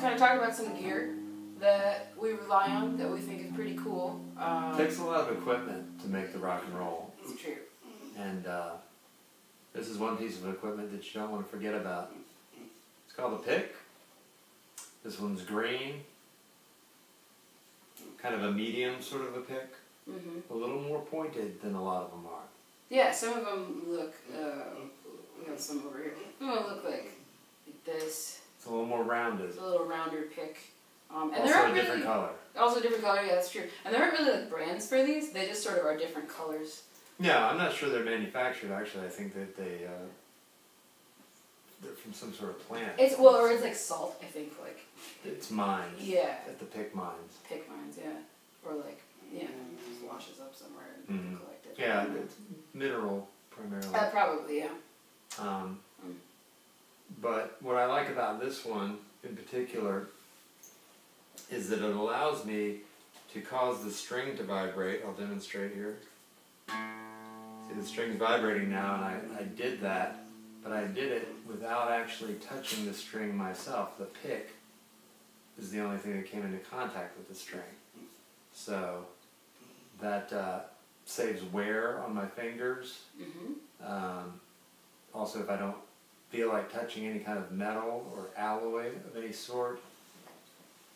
kind of talk about some gear that we rely on that we think is pretty cool. It takes a lot of equipment to make the rock and roll. It's true. And this is one piece of equipment that you don't want to forget about. It's called a pick. This one's green. Kind of a medium sort of a pick. A little more pointed than a lot of them are. Yeah, some of them look, we have some over here. Some of them look like this. It's a little more rounded. It's a little rounder pick. And also there aren't a different really, color. Also a different color, yeah, that's true. And there aren't really like brands for these, they just sort of are different colors. Yeah, I'm not sure they're manufactured actually. I think that they're from some sort of plant. It's, well, or it's like salt, I think, like. It's mines. Yeah. At the pick mines. Pick mines, yeah. Or like, yeah, it just washes up somewhere and collect it. Yeah, it's mineral primarily. Probably, yeah. But what I like about this one in particular is that it allows me to cause the string to vibrate. I'll demonstrate here. See, the string's vibrating now, and I did that, but I did it without actually touching the string myself. The pick is the only thing that came into contact with the string. So that saves wear on my fingers. Also, if I don't feel like touching any kind of metal or alloy of any sort,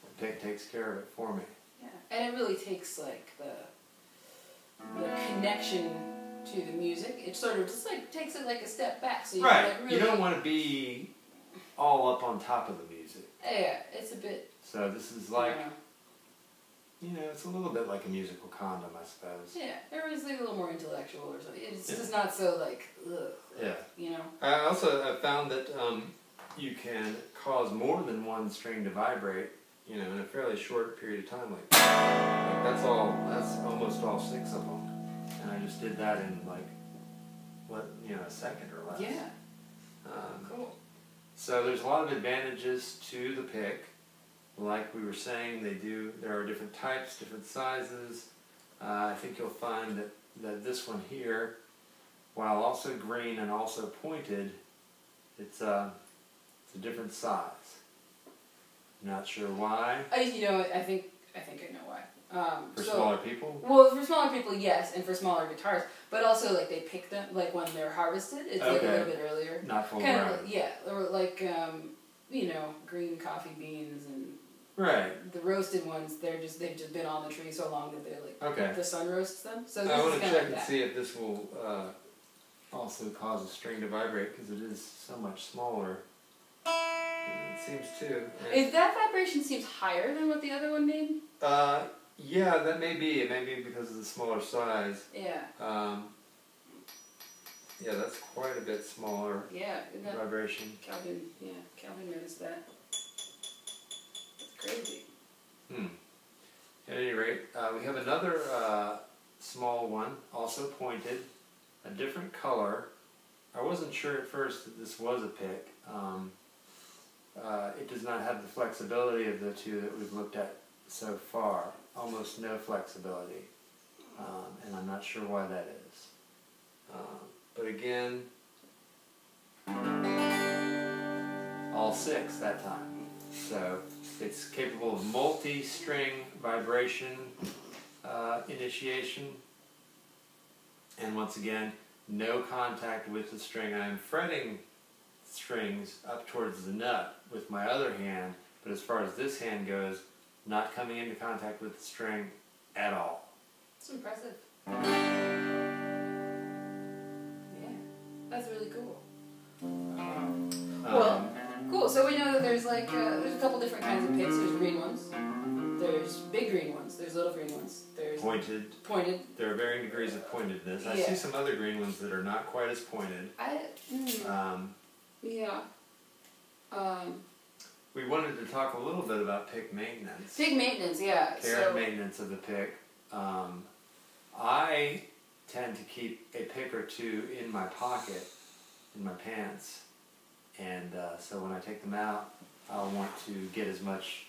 the pick takes care of it for me. Yeah, and it really takes like the connection to the music. It sort of just like takes it like a step back. So you right, like really, you don't want to be all up on top of the music. Yeah, it's a bit. So this is like, you know, it's a little bit like a musical condom, I suppose. Yeah, everybody's like a little more intellectual or something. It's just not so like, ugh. Yeah. You know. I found that you can cause more than one string to vibrate, you know, in a fairly short period of time. Like that's almost all 6 of them, and I just did that in like, a second or less. Yeah. Cool. So there's a lot of advantages to the pick. Like we were saying, there are different types, different sizes. I think you'll find that this one here, while also green and also pointed, it's a different size. Not sure why. You know, I think I know why. For smaller people? Well, for smaller people, yes, and for smaller guitars. But also, like, they pick them, like, when they're harvested, it's like a little bit earlier. Not full kind grown. of, yeah, or like, you know, green coffee beans and right. The roasted ones. They've just been on the tree so long that they're like the sun roasts them. So this I want is to kind check of like and see if this will also cause a string to vibrate because it is so much smaller. It seems to. If that vibration seems higher than what the other one made. Yeah, that may be. It may be because of the smaller size. Yeah. Yeah, that's quite a bit smaller. Yeah. Vibration. Calvin noticed that. That's crazy. At any rate, we have another small one, also pointed, a different color. I wasn't sure at first that this was a pick. It does not have the flexibility of the two that we've looked at so far. Almost no flexibility. And I'm not sure why that is. But again, all 6 that time. So it's capable of multi-string vibration initiation. And once again, no contact with the string. I am fretting strings up towards the nut with my other hand, but as far as this hand goes, not coming into contact with the string at all. It's impressive. Yeah, that's really cool. Well, cool. So we know that there's like there's a couple different kinds of picks. There's green ones. There's big green ones. There's little green ones. There's pointed. There are varying degrees of pointedness. I see some other green ones that are not quite as pointed. Yeah. We wanted to talk a little bit about pick maintenance. Pick maintenance, yeah. Care and maintenance of the pick. I tend to keep a pick or two in my pocket, in my pants, and so when I take them out, I'll want to get as much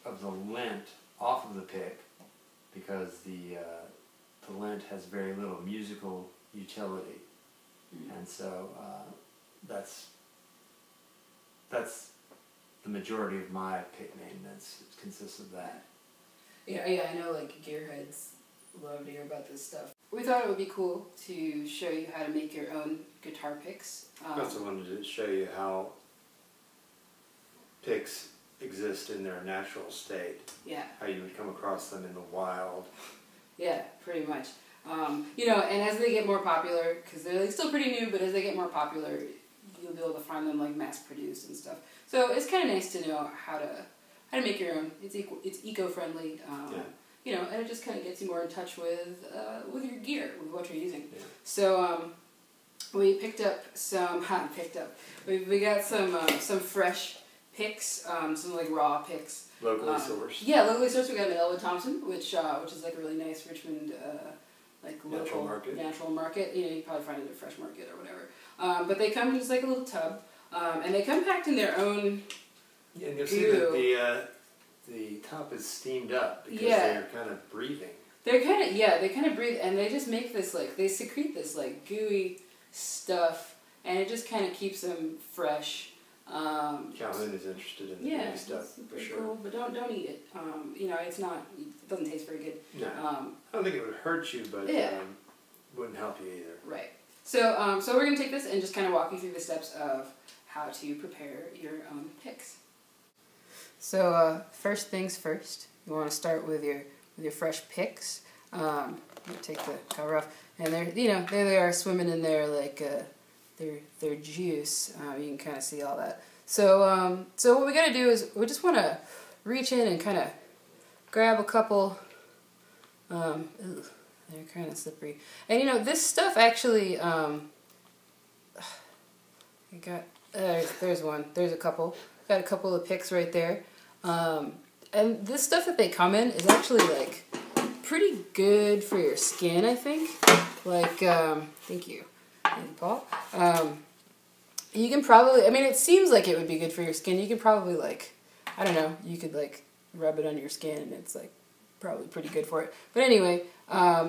of the lint off of the pick because the lint has very little musical utility, and so that's the majority of my pick maintenance consists of that. Yeah, I know like gearheads love to hear about this stuff. We thought it would be cool to show you how to make your own guitar picks. I also wanted to show you how picks exist in their natural state. Yeah. How you would come across them in the wild. Yeah, pretty much. You know, and as they get more popular, because they're like still pretty new, but as they get more popular, you'll be able to find them like mass produced and stuff. So it's kind of nice to know how to make your own. It's eco-friendly. Yeah. You know, and it just kind of gets you more in touch with your gear, with what you're using. Yeah. So we picked up some. We got some fresh picks, some like raw picks. Locally sourced. Yeah, locally sourced. We got them at Elwood Thompson, which is like a really nice Richmond like local natural market. You know, you probably find it at a fresh market or whatever. But they come in just like a little tub, and they come packed in their own. Yeah, and you'll see that the top is steamed up because they're kind of breathing. They kind of breathe, and they just make this like, they secrete this like gooey stuff, and it just kind of keeps them fresh. Calvin is interested in the gooey stuff, it's for sure. Cool, but don't eat it. You know, it doesn't taste very good. No, I don't think it would hurt you, but wouldn't help you either. Right. So we're gonna take this and just kind of walk you through the steps of how to prepare your own picks. So first things first, you want to start with your fresh picks. Take the cover off, and there they are swimming in their like their juice. You can kind of see all that. So what we got to do is we just want to reach in and kind of grab a couple. They're kind of slippery, and you know this stuff actually. There's one. There's a couple. Got a couple of picks right there. And this stuff that they come in is actually like pretty good for your skin, I think. Like, thank you, Paul. You can probably, I mean, it seems like it would be good for your skin. You could probably like, I don't know, you could like rub it on your skin and it's like probably pretty good for it. But anyway,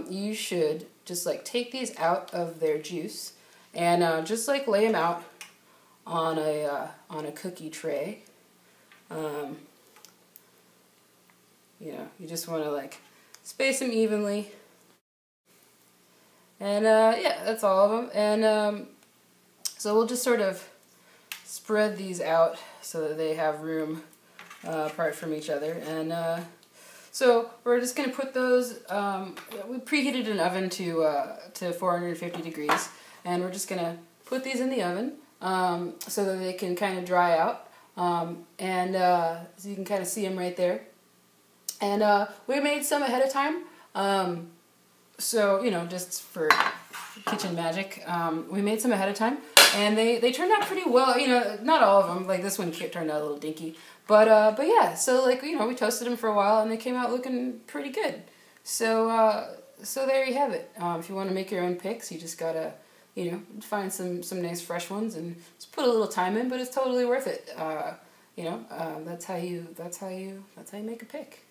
you should just like take these out of their juice and just like lay them out on a cookie tray. You know, you just want to like space them evenly. And yeah, that's all of them. And so we'll just sort of spread these out so that they have room apart from each other. And so we're just going to put those, we preheated an oven to 450 degrees. And we're just going to put these in the oven so that they can kind of dry out. And so you can kind of see them right there. And we made some ahead of time. So, you know, just for kitchen magic, we made some ahead of time. And they turned out pretty well. You know, not all of them. Like this one turned out a little dinky. But yeah, so like, you know, we toasted them for a while and they came out looking pretty good. So there you have it. If you want to make your own picks, you just gotta, you know, find some nice fresh ones and just put a little time in, but it's totally worth it. You know, that's how you make a pick.